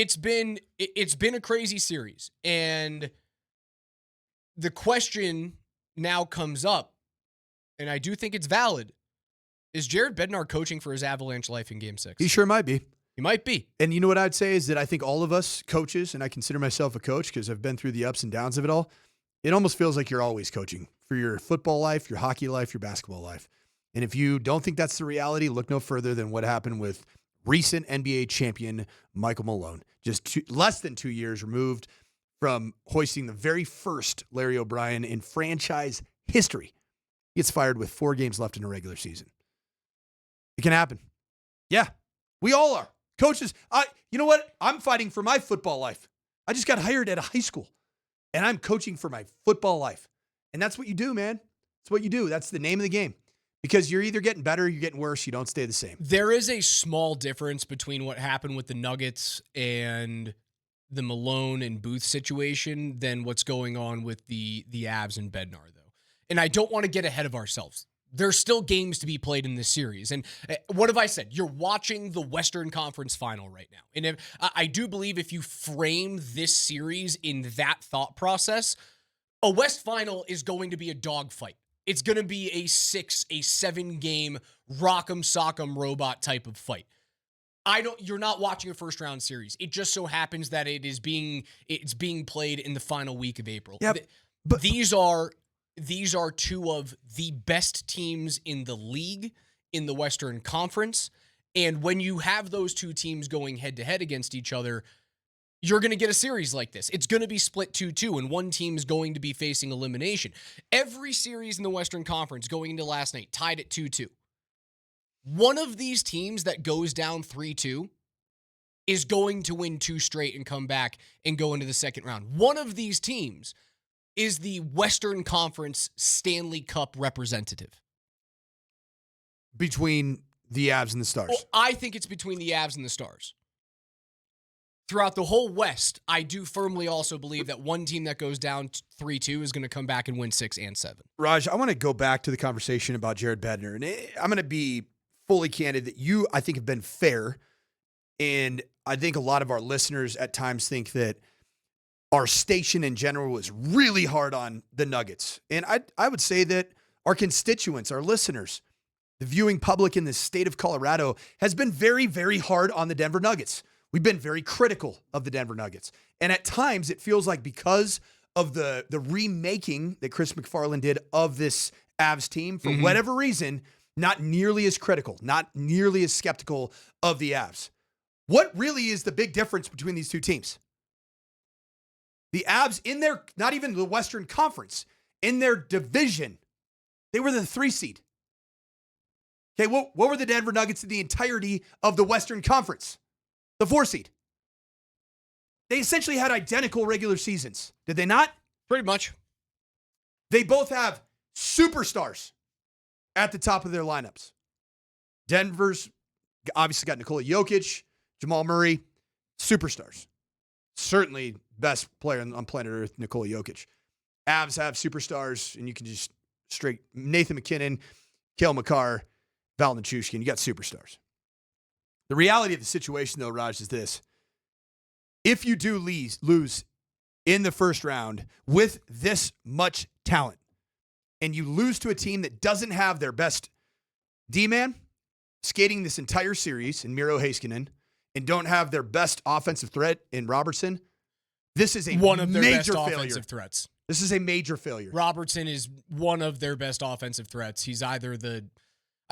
It's been a crazy series, and the question now comes up, and I do think it's valid. Is Jared Bednar coaching for his Avalanche life in Game 6? He sure might be. He might be. And you know what I'd say is that I think all of us coaches, and I consider myself a coach because I've been through the ups and downs of it all, it almost feels like you're always coaching for your football life, your hockey life, your basketball life. And if you don't think that's the reality, look no further than what happened with recent NBA champion Michael Malone. Just less than 2 years removed from hoisting the very first Larry O'Brien in franchise history. He gets fired with 4 games left in a regular season. It can happen. Yeah, we all are. Coaches, you know what? I'm fighting for my football life. I just got hired at a high school, and I'm coaching for my football life. And that's what you do, man. That's what you do. That's the name of the game. Because you're either getting better or you're getting worse. You don't stay the same. There is a small difference between what happened with the Nuggets and the Malone and Booth situation than what's going on with the Avs and Bednar, though. And I don't want to get ahead of ourselves. There's still games to be played in this series. And what have I said? You're watching the Western Conference Final right now. And I do believe if you frame this series in that thought process, a West Final is going to be a dogfight. It's going to be a 7-game rock'em sock'em robot type of fight. You're not watching a first round series. It just so happens that it's being played in the final week of April. Yep. But these are two of the best teams in the league in the Western Conference. And when you have those two teams going head to head against each other, you're going to get a series like this. It's going to be split 2-2, and one team is going to be facing elimination. Every series in the Western Conference going into last night tied at 2-2. One of these teams that goes down 3-2 is going to win 2 straight and come back and go into the second round. One of these teams is the Western Conference Stanley Cup representative. Between the Avs and the Stars. Well, I think it's between the Avs and the Stars. Throughout the whole West, I do firmly also believe that one team that goes down 3-2 is going to come back and win 6 and 7. Raj, I want to go back to the conversation about Jared Bednar. And I'm going to be fully candid that you, I think, have been fair. And I think a lot of our listeners at times think that our station in general was really hard on the Nuggets. And I would say that our constituents, our listeners, the viewing public in the state of Colorado has been very, very hard on the Denver Nuggets. We've been very critical of the Denver Nuggets. And at times it feels like because of the remaking that Chris McFarland did of this Avs team, for whatever reason, not nearly as critical, not nearly as skeptical of the Avs. What really is the big difference between these two teams? The Avs in their, not even the Western Conference, in their division, they were the 3 seed. Okay, what were the Denver Nuggets in the entirety of the Western Conference? The 4 seed. They essentially had identical regular seasons. Did they not? Pretty much. They both have superstars at the top of their lineups. Denver's obviously got Nikola Jokic, Jamal Murray, superstars. Certainly best player on planet Earth, Nikola Jokic. Avs have superstars, and you can just straight Nathan McKinnon, Cale Makar, Valentin Nichushkin. You got superstars. The reality of the situation, though, Raj, is this. If you do lose in the first round with this much talent, and you lose to a team that doesn't have their best D-man skating this entire series in Miro Heiskanen, and don't have their best offensive threat in Robertson, this is one of their major best failure. offensive threats. This is a major failure. Robertson is one of their best offensive threats. He's either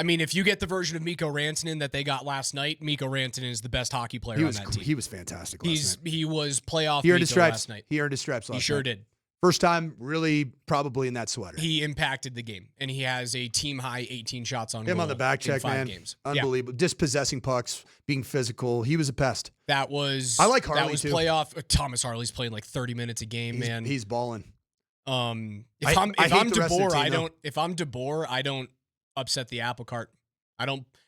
if you get the version of Mikko Rantanen that they got last night, Mikko Rantanen is the best hockey player on that team. He was fantastic last night. He was playoff He earned his Mikko stripes. last night. He earned his stripes last night. He sure did. First time, really, probably in that sweater. He impacted the game, and he has a team-high 18 shots on goal. Him on the back check, in 5 man. games. Unbelievable. Yeah. Dispossessing pucks, being physical. He was a pest. I like Harley, that was too. Playoff. Thomas Harley's playing like 30 minutes a game, man. He's balling. If I'm hate the rest of the DeBoer, team, if I'm DeBoer, I don't upset the apple cart.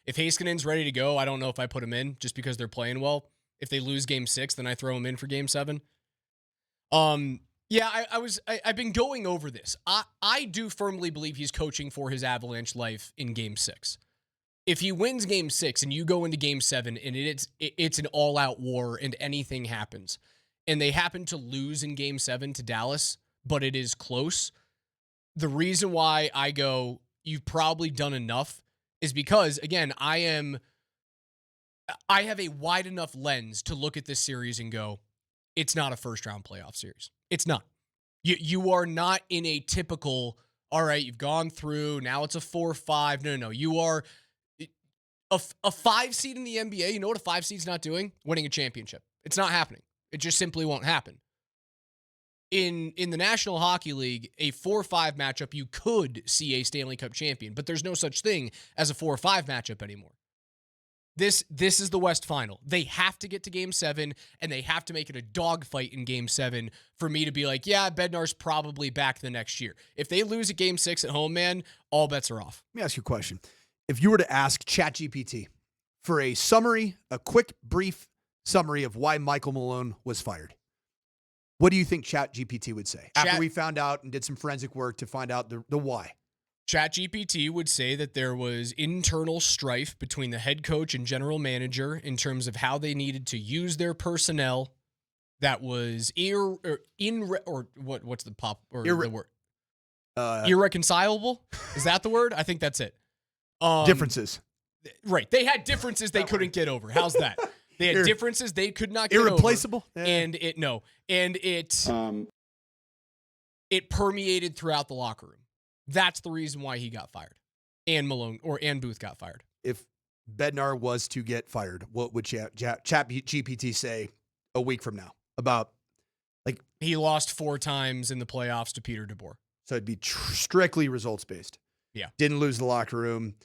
If Heiskanen's ready to go, I don't know if I put him in just because they're playing well. If they lose game 6, then I throw him in for game 7. Yeah, I've been going over this. I do firmly believe he's coaching for his Avalanche life in game 6. If he wins game 6 and you go into game 7 and it's an all-out war and anything happens, and they happen to lose in game 7 to Dallas, but it is close, the reason why I go, you've probably done enough, is because, again, I have a wide enough lens to look at this series and go, it's not a first-round playoff series. It's not. You are not in a typical, all right, you've gone through, now it's a 4-5. No. You are a 5 seed in the NBA. You know what a 5 seed's not doing? Winning a championship. It's not happening. It just simply won't happen. In the National Hockey League, a 4-5 matchup, you could see a Stanley Cup champion, but there's no such thing as a 4-5 matchup anymore. This is the West Final. They have to get to Game 7, and they have to make it a dogfight in Game 7 for me to be like, yeah, Bednar's probably back the next year. If they lose at Game 6 at home, man, all bets are off. Let me ask you a question. If you were to ask ChatGPT for a quick, brief summary of why Michael Malone was fired, what do you think ChatGPT would say after we found out and did some forensic work to find out the why? ChatGPT would say that there was internal strife between the head coach and general manager in terms of how they needed to use their personnel. That was what's the word? Irreconcilable? Is that the word? I think that's it. Differences. Right. They had differences they couldn't get over. How's that? They had differences they could not get irreplaceable? over. Irreplaceable? It permeated throughout the locker room. That's the reason why he got fired. And Booth got fired. If Bednar was to get fired, what would ChatGPT say a week from now about, like, he lost 4 times in the playoffs to Peter DeBoer. So it'd be strictly results based. Yeah. Didn't lose the locker room.